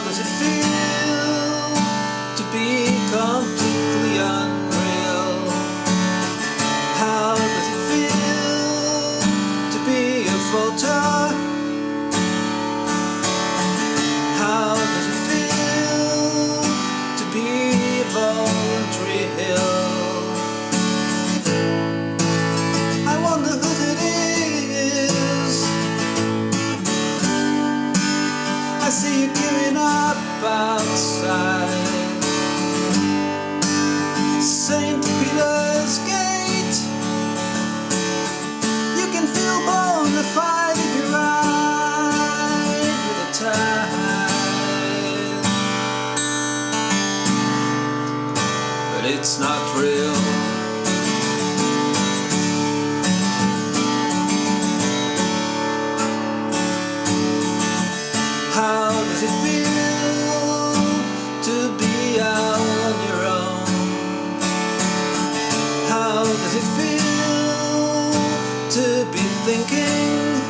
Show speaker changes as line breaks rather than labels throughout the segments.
does it feel to be completely unreal? How does it feel to be a photo? How does it feel to be a voluntary hill? I wonder who it is. I see you queuing up outside St. Peter's Gate. You can feel bona fide if you ride with the tide, but it's not real. How does it feel to be out on your own? How does it feel to be thinking?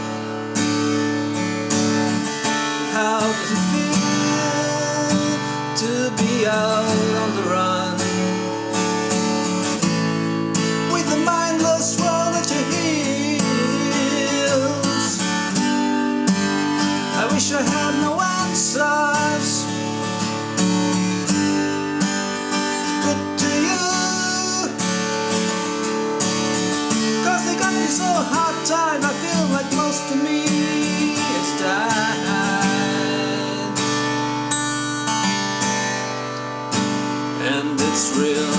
How does it feel to be out on the run, with the mindless world at your heels? I wish I had no answers put to you, 'cause they got me so hard-tied. I feel like most of me has died, and it's real.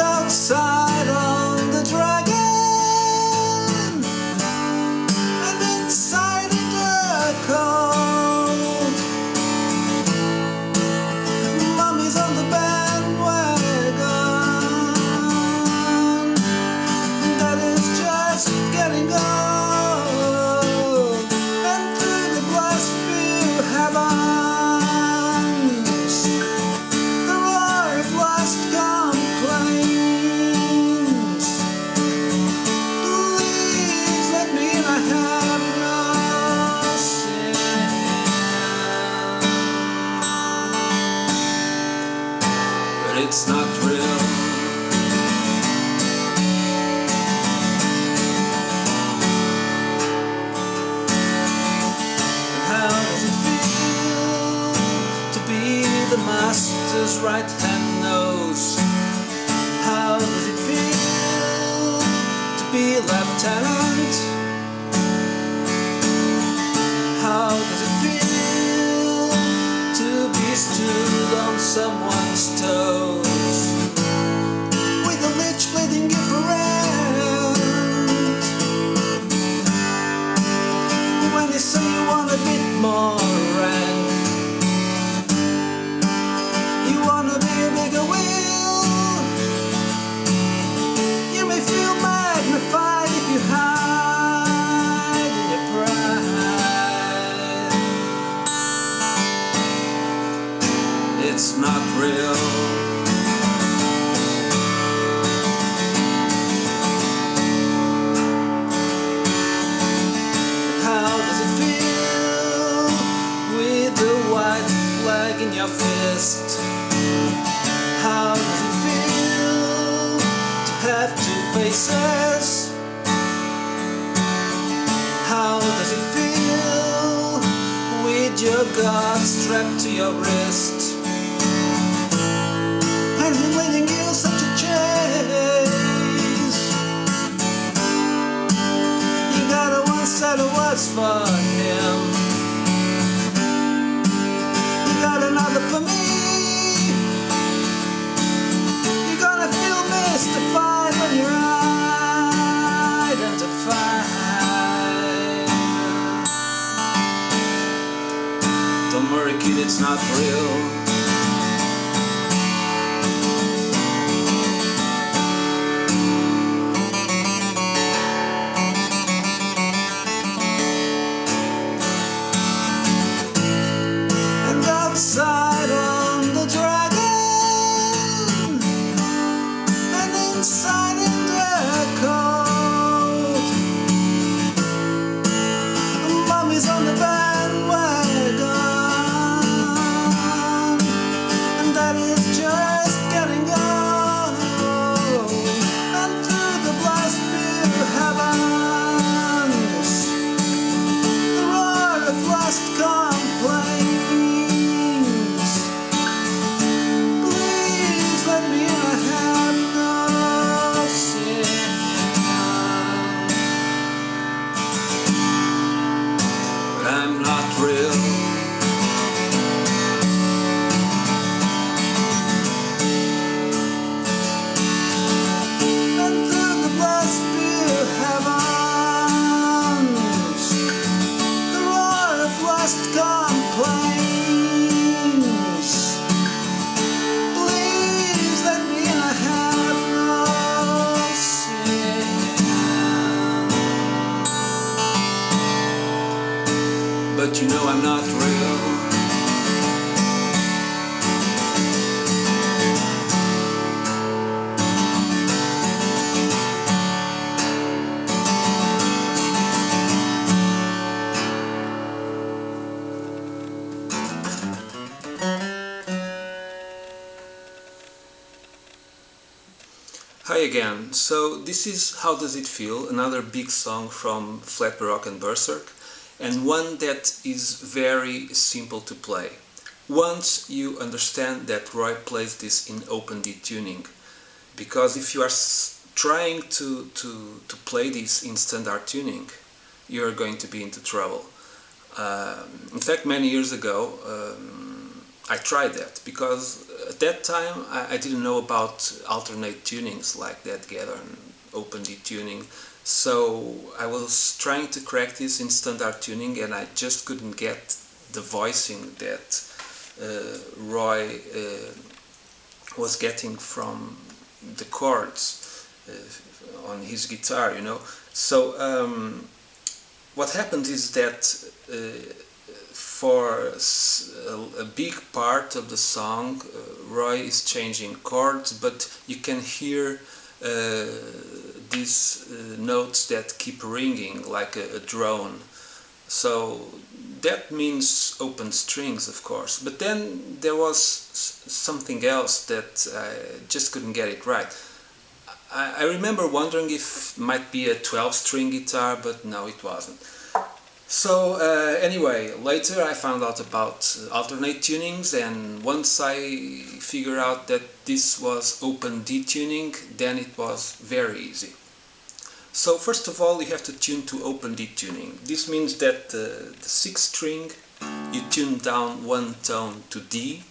Outside on the dragon, and inside in the cold, Mommy's on the bandwagon, that is just getting old, and through the blast few heavens, the roar of last complaint. It's not real. How does it feel to be the master's right-hand nose? How does it feel to be a lieutenant? How does it feel to be stood on someone's toes, with a lich bleeding you for rent, when they say you want a bit more rent? You wanna be a bigger wheel. You may feel magnified if you hide in your pride. It's not real. How does it feel with the white flag in your fist? How does it feel to have two faces? How does it feel with your God strapped to your wrist? Leading you such a chase. You got a one set of words for him, you got another for me. You're gonna feel mystified when you're identified. Don't worry, kid, it's not real. Hi again. So this is How Does It Feel, another big song from Flat Baroque and Berserk, and one that is very simple to play. Once you understand that Roy plays this in open D tuning, because if you are trying to play this in standard tuning, you are going to be into trouble. In fact, many years ago, I tried that because at that time I didn't know about alternate tunings like that, gather and open D tuning. So I was trying to crack this in standard tuning and I just couldn't get the voicing that Roy was getting from the chords on his guitar, you know. So what happened is that for a big part of the song, Roy is changing chords, but you can hear these notes that keep ringing like a drone. So that means open strings, of course. But then there was something else that I just couldn't get it right. I remember wondering if it might be a 12-string guitar, but no, it wasn't. So anyway, later I found out about alternate tunings, and once I figured out that this was open D tuning, then it was very easy. So first of all, you have to tune to open D tuning. This means that the 6th string you tune down one tone to D,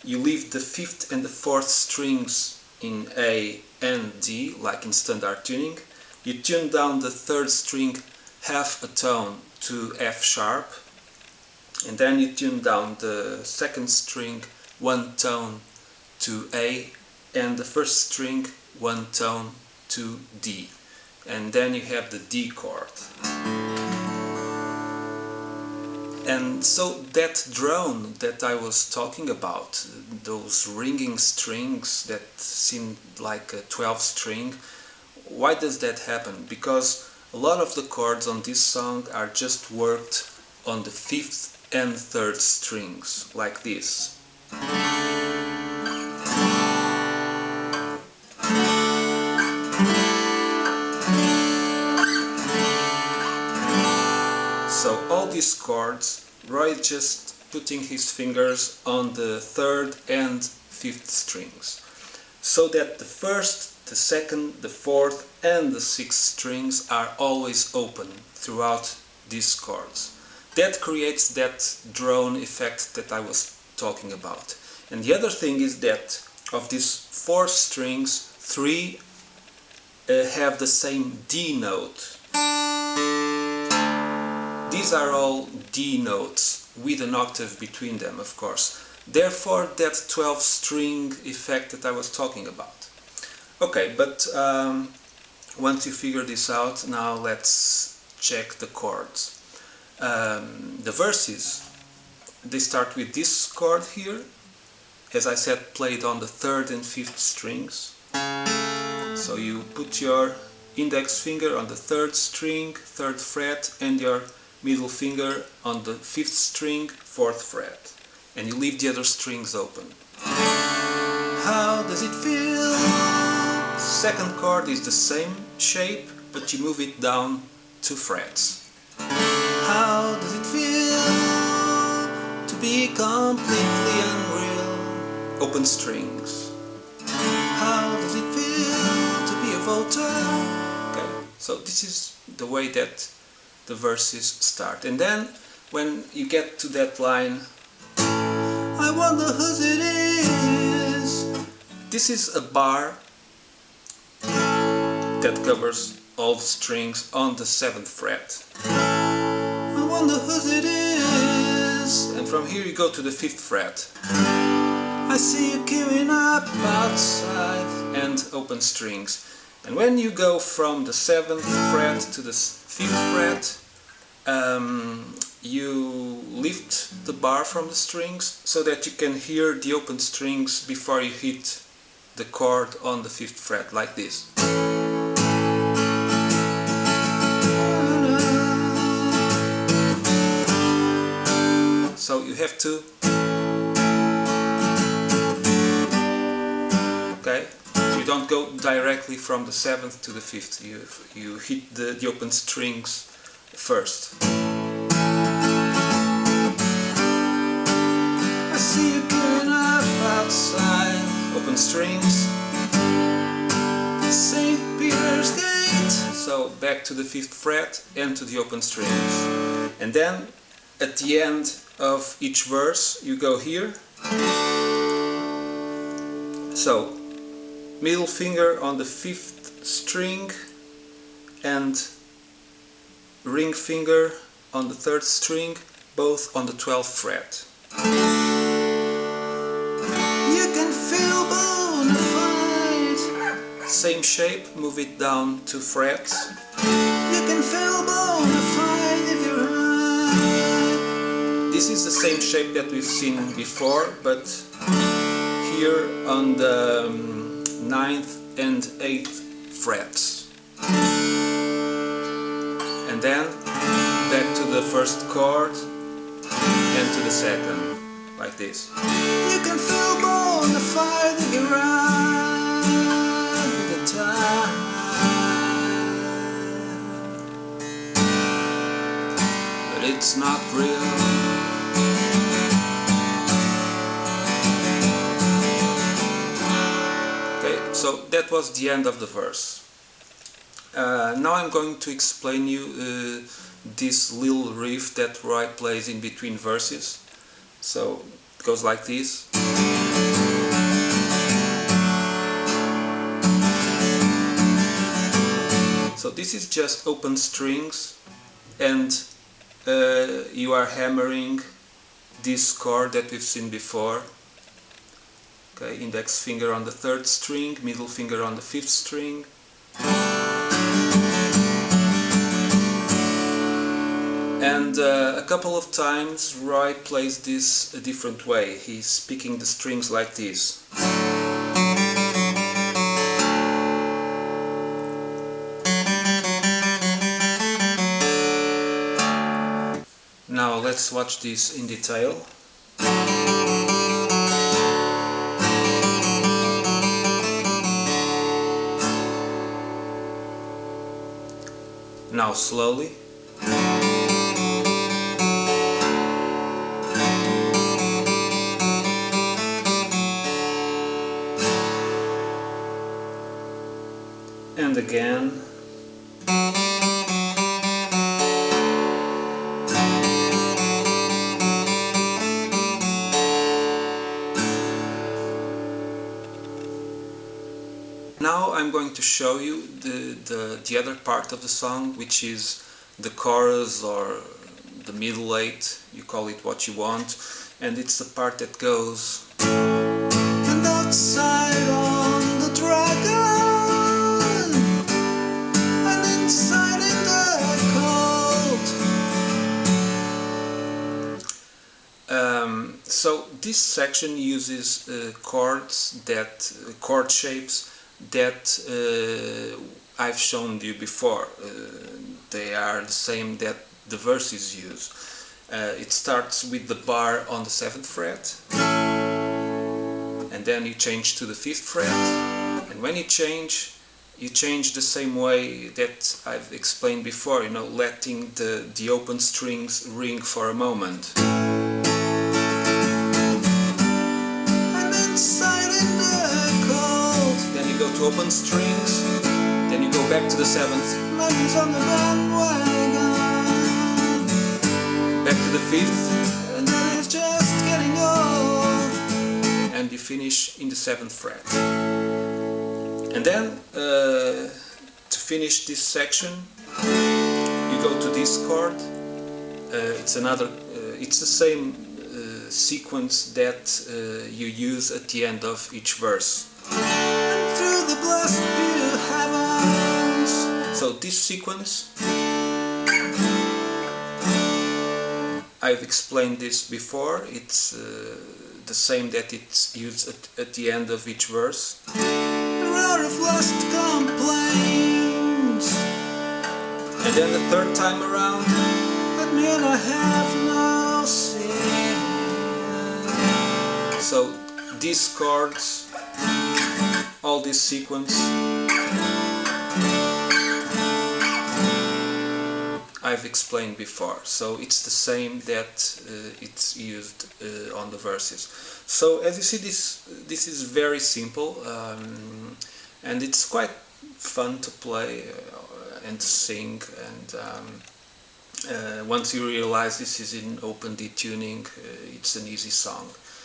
you leave the 5th and the 4th strings in A and D, like in standard tuning, you tune down the 3rd string half a tone to F sharp, and then you tune down the 2nd string one tone to A, and the 1st string one tone to D, and then you have the D chord. And so that drone that I was talking about, those ringing strings that seemed like a 12 string, why does that happen? Because a lot of the chords on this song are just worked on the 5th and 3rd strings, like this. So all these chords, Roy is just putting his fingers on the 3rd and 5th strings, so that the 1st, the 2nd, the 4th and the 6th strings are always open throughout these chords. That creates that drone effect that I was talking about. And the other thing is that of these 4 strings, 3 have the same D note. These are all D notes with an octave between them, of course. Therefore, that 12-string effect that I was talking about. Okay, but once you figure this out, now let's check the chords. The verses, they start with this chord here, as I said, played on the 3rd and 5th strings. So you put your index finger on the 3rd string, 3rd fret, and your middle finger on the 5th string, 4th fret, and you leave the other strings open. How does it feel? Second chord is the same shape, but you move it down 2 frets. How does it feel to be completely unreal? Open strings. How does it feel to be a voter? Okay, so this is the way that the verses start. And then when you get to that line, I wonder whose it is, this is a bar that covers all the strings on the 7th fret. I wonder whose it is, and from here you go to the 5th fret. I see you queuing up outside, and open strings. And when you go from the 7th fret to the 5th fret, you lift the bar from the strings so that you can hear the open strings before you hit the chord on the 5th fret, like this. So you have to, okay, you you don't go directly from the 7th to the 5th, you hit the open strings first. I see you going up outside, open strings, St. Peter's Gate. So back to the 5th fret and to the open strings. And then at the end of each verse you go here. So middle finger on the 5th string and ring finger on the 3rd string, both on the 12th fret. You can feel bona fide. Same shape, move it down 2 frets. You can feel bona fide if you're high. This is the same shape that we've seen before, but here on the 9th and 8th frets. And then back to the first chord and to the second, like this. You can feel bona fide if you're right with the time, but it's not real. So that was the end of the verse. Now I'm going to explain you this little riff that Roy plays in between verses. So it goes like this. So this is just open strings, and you are hammering this chord that we've seen before. Okay, index finger on the 3rd string, middle finger on the 5th string. And a couple of times Roy plays this a different way. He's picking the strings like this. Now let's watch this in detail. Now slowly. And again. Now I'm going to show you the other part of the song, which is the chorus or the middle 8, you call it what you want, and it's the part that goes. And outside on the dragon, and inside in the cold. So this section uses chord shapes that I've shown you before. They are the same that the verses use. It starts with the bar on the 7th fret, and then you change to the 5th fret, and when you change the same way that I've explained before, you know, letting the open strings ring for a moment. Go to open strings, then you go back to the 7th, on the bandwagon. Back to the 5th, and then it's just getting old, and you finish in the 7th fret. And then to finish this section you go to this chord. It's the same sequence that you use at the end of each verse. So this sequence, I've explained this before, it's the same that it's used at the end of each verse. And then the third time around, that mean I have no sin. So these chords all this sequence I've explained before, so it's the same that it's used on the verses. So as you see, this is very simple, and it's quite fun to play and to sing, and once you realize this is in open D tuning, it's an easy song.